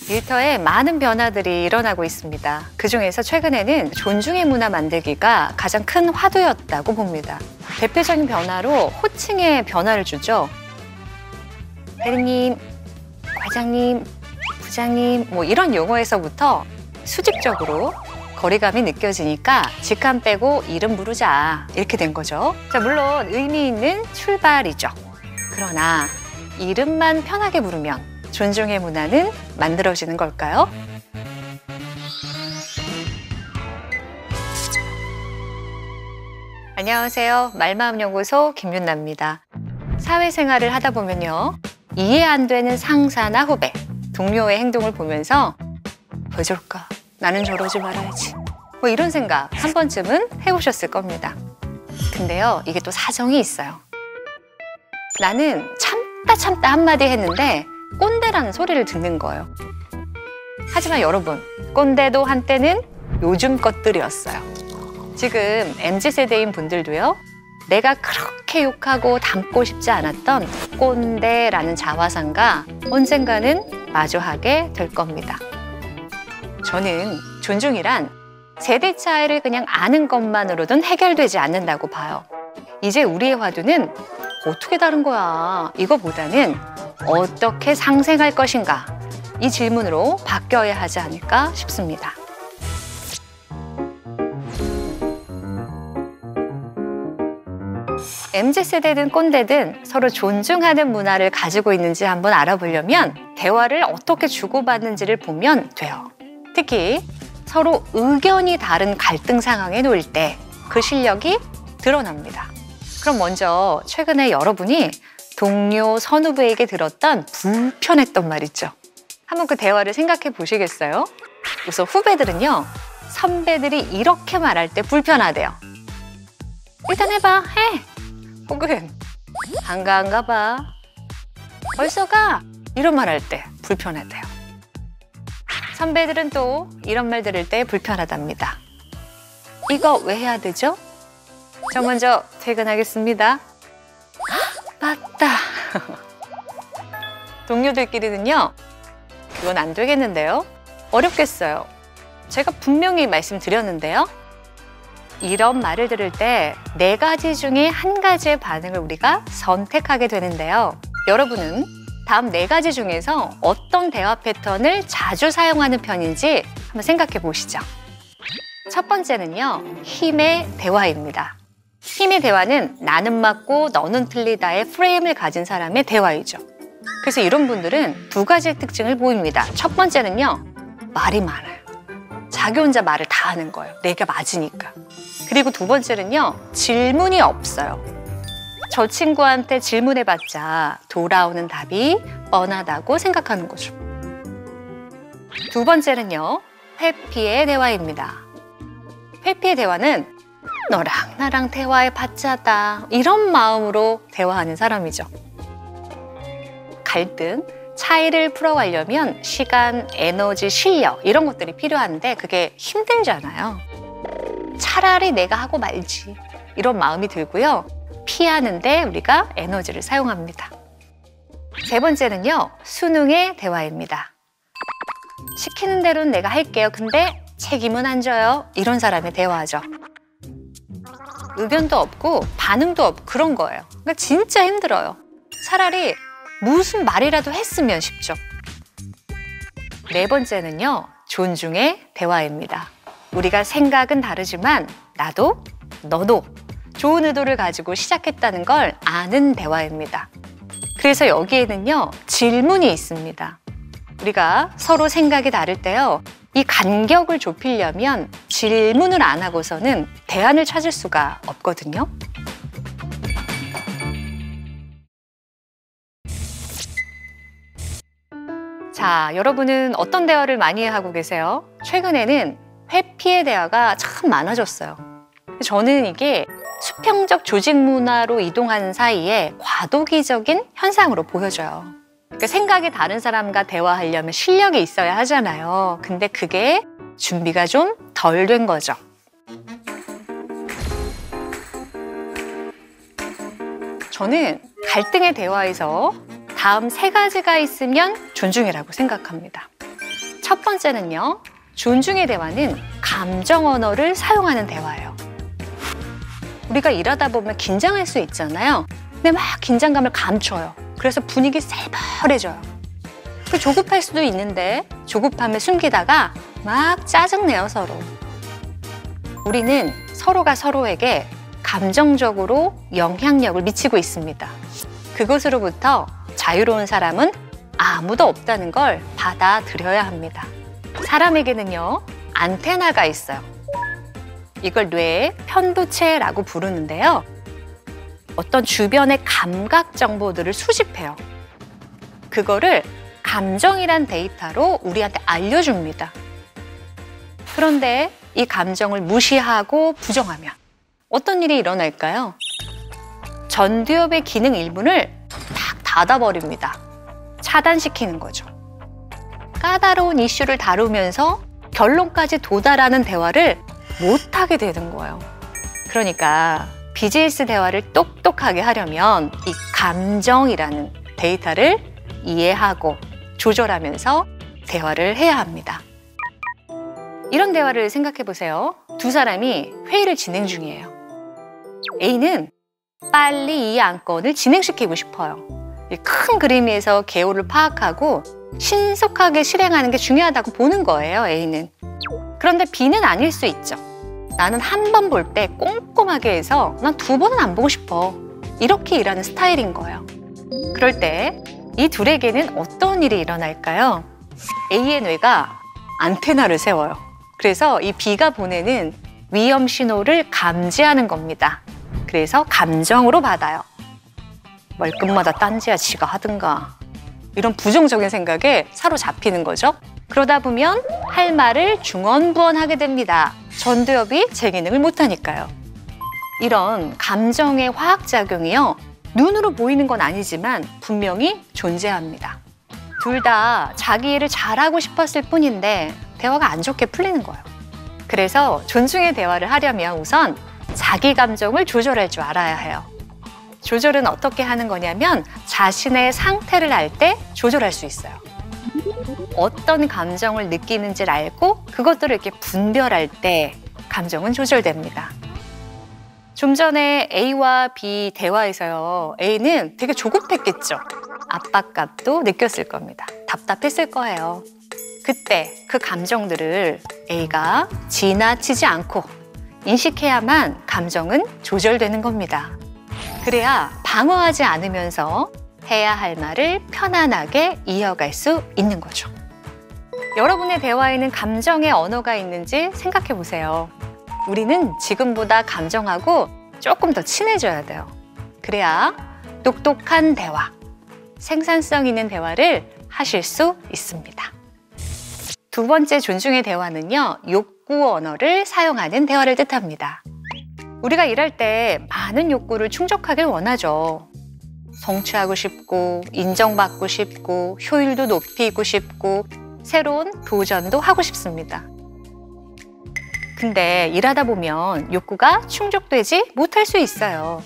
일터에 많은 변화들이 일어나고 있습니다. 그중에서 최근에는 존중의 문화 만들기가 가장 큰 화두였다고 봅니다. 대표적인 변화로 호칭에 변화를 주죠. 대리님, 과장님, 부장님 뭐 이런 용어에서부터 수직적으로 거리감이 느껴지니까 직함 빼고 이름 부르자 이렇게 된 거죠. 자, 물론 의미 있는 출발이죠. 그러나 이름만 편하게 부르면 존중의 문화는 만들어지는 걸까요? 안녕하세요. 말마음연구소 김윤나입니다. 사회생활을 하다 보면요. 이해 안 되는 상사나 후배, 동료의 행동을 보면서 왜 저럴까? 나는 저러지 말아야지. 뭐 이런 생각 한 번쯤은 해보셨을 겁니다. 근데요, 이게 또 사정이 있어요. 나는 참다 한마디 했는데 꼰대라는 소리를 듣는 거예요. 하지만 여러분, 꼰대도 한때는 요즘 것들이었어요. 지금 MZ세대인 분들도요. 내가 그렇게 욕하고 닮고 싶지 않았던 꼰대라는 자화상과 언젠가는 마주하게 될 겁니다. 저는 존중이란 세대 차이를 그냥 아는 것만으로는 해결되지 않는다고 봐요. 이제 우리의 화두는 어떻게 다른 거야? 이거보다는 어떻게 상생할 것인가? 이 질문으로 바뀌어야 하지 않을까 싶습니다. MZ세대든 꼰대든 서로 존중하는 문화를 가지고 있는지 한번 알아보려면 대화를 어떻게 주고받는지를 보면 돼요. 특히 서로 의견이 다른 갈등 상황에 놓일 때 그 실력이 드러납니다. 그럼 먼저 최근에 여러분이 동료, 선후배에게 들었던 불편했던 말 있죠? 한번 그 대화를 생각해 보시겠어요? 우선 후배들은요, 선배들이 이렇게 말할 때 불편하대요. 일단 해봐, 해! 혹은 안 가 벌써 가! 이런 말 할 때 불편하대요. 선배들은 또 이런 말 들을 때 불편하답니다. 이거 왜 해야 되죠? 저 먼저 퇴근하겠습니다. 맞다. 동료들끼리는요, 그건 안 되겠는데요? 어렵겠어요. 제가 분명히 말씀드렸는데요. 이런 말을 들을 때 4가지 중에 한 가지의 반응을 우리가 선택하게 되는데요. 여러분은 다음 4가지 중에서 어떤 대화 패턴을 자주 사용하는 편인지 한번 생각해 보시죠. 첫 번째는요, 힘의 대화입니다. 힘의 대화는 나는 맞고 너는 틀리다의 프레임을 가진 사람의 대화이죠. 그래서 이런 분들은 2가지의 특징을 보입니다. 첫 번째는요, 말이 많아요. 자기 혼자 말을 다 하는 거예요. 내가 맞으니까. 그리고 2번째는요, 질문이 없어요. 저 친구한테 질문해봤자 돌아오는 답이 뻔하다고 생각하는 거죠. 2번째는요, 회피의 대화입니다. 회피의 대화는 너랑 나랑 대화해 봤자다 이런 마음으로 대화하는 사람이죠. 갈등, 차이를 풀어가려면 시간, 에너지, 실력 이런 것들이 필요한데 그게 힘들잖아요. 차라리 내가 하고 말지 이런 마음이 들고요. 피하는데 우리가 에너지를 사용합니다. 3번째는요, 수능의 대화입니다. 시키는 대로는 내가 할게요. 근데 책임은 안 져요. 이런 사람의 대화죠. 의견도 없고 반응도 없고 그런 거예요. 그러니까 진짜 힘들어요. 차라리 무슨 말이라도 했으면 싶죠. 4번째는요, 존중의 대화입니다. 우리가 생각은 다르지만 나도 너도 좋은 의도를 가지고 시작했다는 걸 아는 대화입니다. 그래서 여기에는요, 질문이 있습니다. 우리가 서로 생각이 다를 때요, 이 간격을 좁히려면 질문을 안 하고서는 대안을 찾을 수가 없거든요. 자, 여러분은 어떤 대화를 많이 하고 계세요? 최근에는 회피의 대화가 참 많아졌어요. 저는 이게 수평적 조직 문화로 이동하는 사이에 과도기적인 현상으로 보여져요. 그러니까 생각이 다른 사람과 대화하려면 실력이 있어야 하잖아요. 근데 그게 준비가 좀 덜 된 거죠. 저는 갈등의 대화에서 다음 3가지가 있으면 존중이라고 생각합니다. 첫 번째는요. 존중의 대화는 감정 언어를 사용하는 대화예요. 우리가 일하다 보면 긴장할 수 있잖아요. 근데 막 긴장감을 감춰요. 그래서 분위기 살벌해져요. 조급할 수도 있는데 조급함을 숨기다가 막 짜증내요, 서로. 우리는 서로가 서로에게 감정적으로 영향력을 미치고 있습니다. 그것으로부터 자유로운 사람은 아무도 없다는 걸 받아들여야 합니다. 사람에게는요, 안테나가 있어요. 이걸 뇌의 편두체라고 부르는데요. 어떤 주변의 감각 정보들을 수집해요. 그거를 감정이란 데이터로 우리한테 알려줍니다. 그런데 이 감정을 무시하고 부정하면 어떤 일이 일어날까요? 전두엽의 기능 일부를 탁 닫아버립니다. 차단시키는 거죠. 까다로운 이슈를 다루면서 결론까지 도달하는 대화를 못하게 되는 거예요. 그러니까 비즈니스 대화를 똑똑하게 하려면 이 감정이라는 데이터를 이해하고 조절하면서 대화를 해야 합니다. 이런 대화를 생각해 보세요. 두 사람이 회의를 진행 중이에요. A는 빨리 이 안건을 진행시키고 싶어요. 큰 그림에서 개요를 파악하고 신속하게 실행하는 게 중요하다고 보는 거예요, A는. 그런데 B는 아닐 수 있죠. 나는 한 번 볼 때 꼼꼼하게 해서 난 두 번은 안 보고 싶어. 이렇게 일하는 스타일인 거예요. 그럴 때 이 둘에게는 어떤 일이 일어날까요? A의 뇌가 안테나를 세워요. 그래서 이 B가 보내는 위험 신호를 감지하는 겁니다. 그래서 감정으로 받아요. 말끝마다 딴지야 지가 하든가. 이런 부정적인 생각에 사로잡히는 거죠. 그러다 보면 할 말을 중언부언하게 됩니다. 전두엽이 제 기능을 못하니까요. 이런 감정의 화학작용이요. 눈으로 보이는 건 아니지만 분명히 존재합니다. 둘 다 자기 일을 잘하고 싶었을 뿐인데 대화가 안 좋게 풀리는 거예요. 그래서 존중의 대화를 하려면 우선 자기 감정을 조절할 줄 알아야 해요. 조절은 어떻게 하는 거냐면 자신의 상태를 알 때 조절할 수 있어요. 어떤 감정을 느끼는지를 알고 그것들을 이렇게 분별할 때 감정은 조절됩니다. 좀 전에 A와 B 대화에서요. A는 되게 조급했겠죠. 압박감도 느꼈을 겁니다. 답답했을 거예요. 그때 그 감정들을 A가 지나치지 않고 인식해야만 감정은 조절되는 겁니다. 그래야 방어하지 않으면서 해야 할 말을 편안하게 이어갈 수 있는 거죠. 여러분의 대화에는 감정의 언어가 있는지 생각해 보세요. 우리는 지금보다 감정하고 조금 더 친해져야 돼요. 그래야 똑똑한 대화, 생산성 있는 대화를 하실 수 있습니다. 두 번째 존중의 대화는요, 욕구 언어를 사용하는 대화를 뜻합니다. 우리가 일할 때 많은 욕구를 충족하길 원하죠. 성취하고 싶고, 인정받고 싶고, 효율도 높이고 싶고, 새로운 도전도 하고 싶습니다. 근데 일하다 보면 욕구가 충족되지 못할 수 있어요.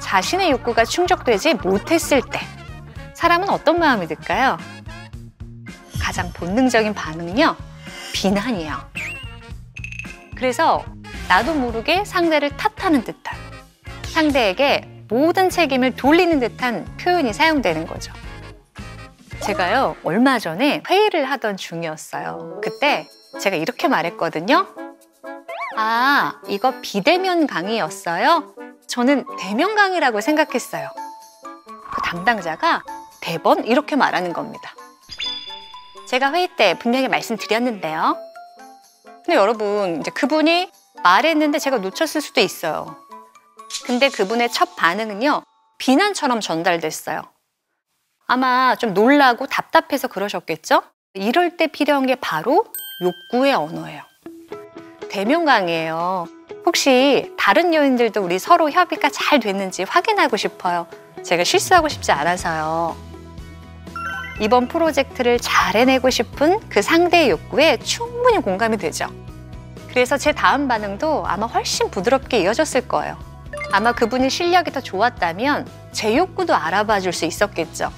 자신의 욕구가 충족되지 못했을 때 사람은 어떤 마음이 들까요? 가장 본능적인 반응은요, 비난이에요. 그래서 나도 모르게 상대를 탓하는 듯한, 상대에게 모든 책임을 돌리는 듯한 표현이 사용되는 거죠. 제가요, 얼마 전에 회의를 하던 중이었어요. 그때 제가 이렇게 말했거든요. 아, 이거 비대면 강의였어요? 저는 대면 강의라고 생각했어요. 그 담당자가 대번 이렇게 말하는 겁니다. 제가 회의 때 분명히 말씀드렸는데요. 근데 여러분, 이제 그분이 말했는데 제가 놓쳤을 수도 있어요. 근데 그분의 첫 반응은요, 비난처럼 전달됐어요. 아마 좀 놀라고 답답해서 그러셨겠죠? 이럴 때 필요한 게 바로 욕구의 언어예요. 대면 강의예요. 혹시 다른 요인들도 우리 서로 협의가 잘 됐는지 확인하고 싶어요. 제가 실수하고 싶지 않아서요. 이번 프로젝트를 잘 해내고 싶은 그 상대의 욕구에 충분히 공감이 되죠. 그래서 제 다음 반응도 아마 훨씬 부드럽게 이어졌을 거예요. 아마 그분이 실력이 더 좋았다면 제 욕구도 알아봐 줄 수 있었겠죠.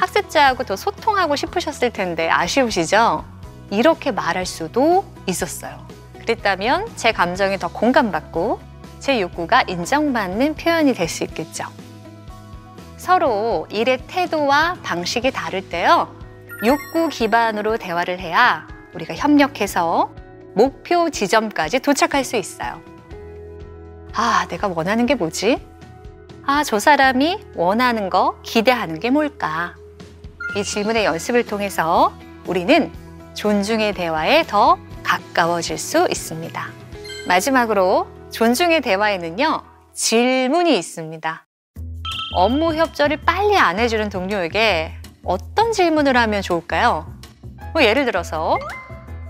학습자하고 더 소통하고 싶으셨을 텐데 아쉬우시죠? 이렇게 말할 수도 있었어요. 그랬다면 제 감정이 더 공감받고 제 욕구가 인정받는 표현이 될 수 있겠죠. 서로 일의 태도와 방식이 다를 때요. 욕구 기반으로 대화를 해야 우리가 협력해서 목표 지점까지 도착할 수 있어요. 아, 내가 원하는 게 뭐지? 아, 저 사람이 원하는 거, 기대하는 게 뭘까? 이 질문의 연습을 통해서 우리는 존중의 대화에 더 가까워질 수 있습니다. 마지막으로 존중의 대화에는요, 질문이 있습니다. 업무 협조를 빨리 안 해주는 동료에게 어떤 질문을 하면 좋을까요? 예를 들어서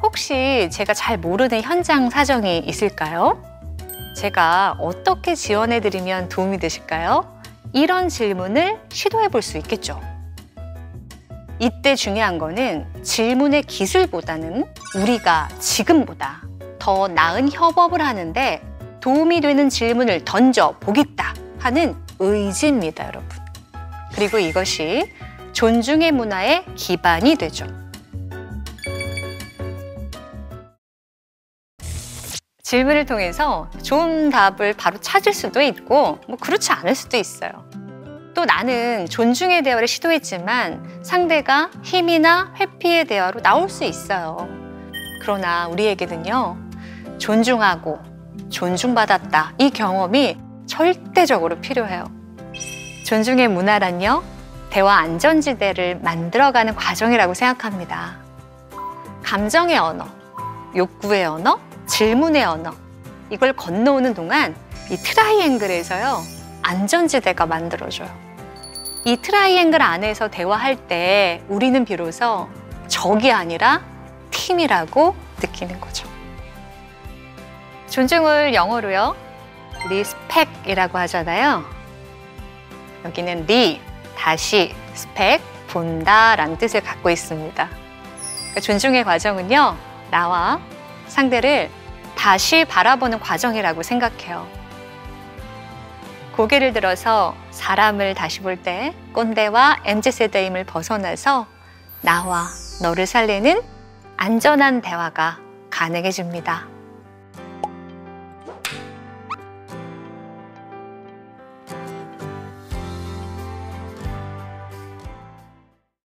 혹시 제가 잘 모르는 현장 사정이 있을까요? 제가 어떻게 지원해드리면 도움이 되실까요? 이런 질문을 시도해 볼 수 있겠죠. 이때 중요한 거는 질문의 기술보다는 우리가 지금보다 더 나은 협업을 하는데 도움이 되는 질문을 던져보겠다 하는 의지입니다, 여러분. 그리고 이것이 존중의 문화의 기반이 되죠. 질문을 통해서 좋은 답을 바로 찾을 수도 있고 그렇지 않을 수도 있어요. 또 나는 존중의 대화를 시도했지만 상대가 힘이나 회피의 대화로 나올 수 있어요. 그러나 우리에게는요, 존중하고 존중받았다 이 경험이 절대적으로 필요해요. 존중의 문화란요, 대화 안전지대를 만들어가는 과정이라고 생각합니다. 감정의 언어, 욕구의 언어, 질문의 언어, 이걸 건너오는 동안 이 트라이앵글에서요, 안전지대가 만들어져요. 이 트라이앵글 안에서 대화할 때 우리는 비로소 적이 아니라 팀이라고 느끼는 거죠. 존중을 영어로요, 리스펙이라고 하잖아요. 여기는 리, 다시, 스펙, 본다 라는 뜻을 갖고 있습니다. 그러니까 존중의 과정은요, 나와 상대를 다시 바라보는 과정이라고 생각해요. 고개를 들어서 사람을 다시 볼 때 꼰대와 MZ세대임을 벗어나서 나와 너를 살리는 안전한 대화가 가능해집니다.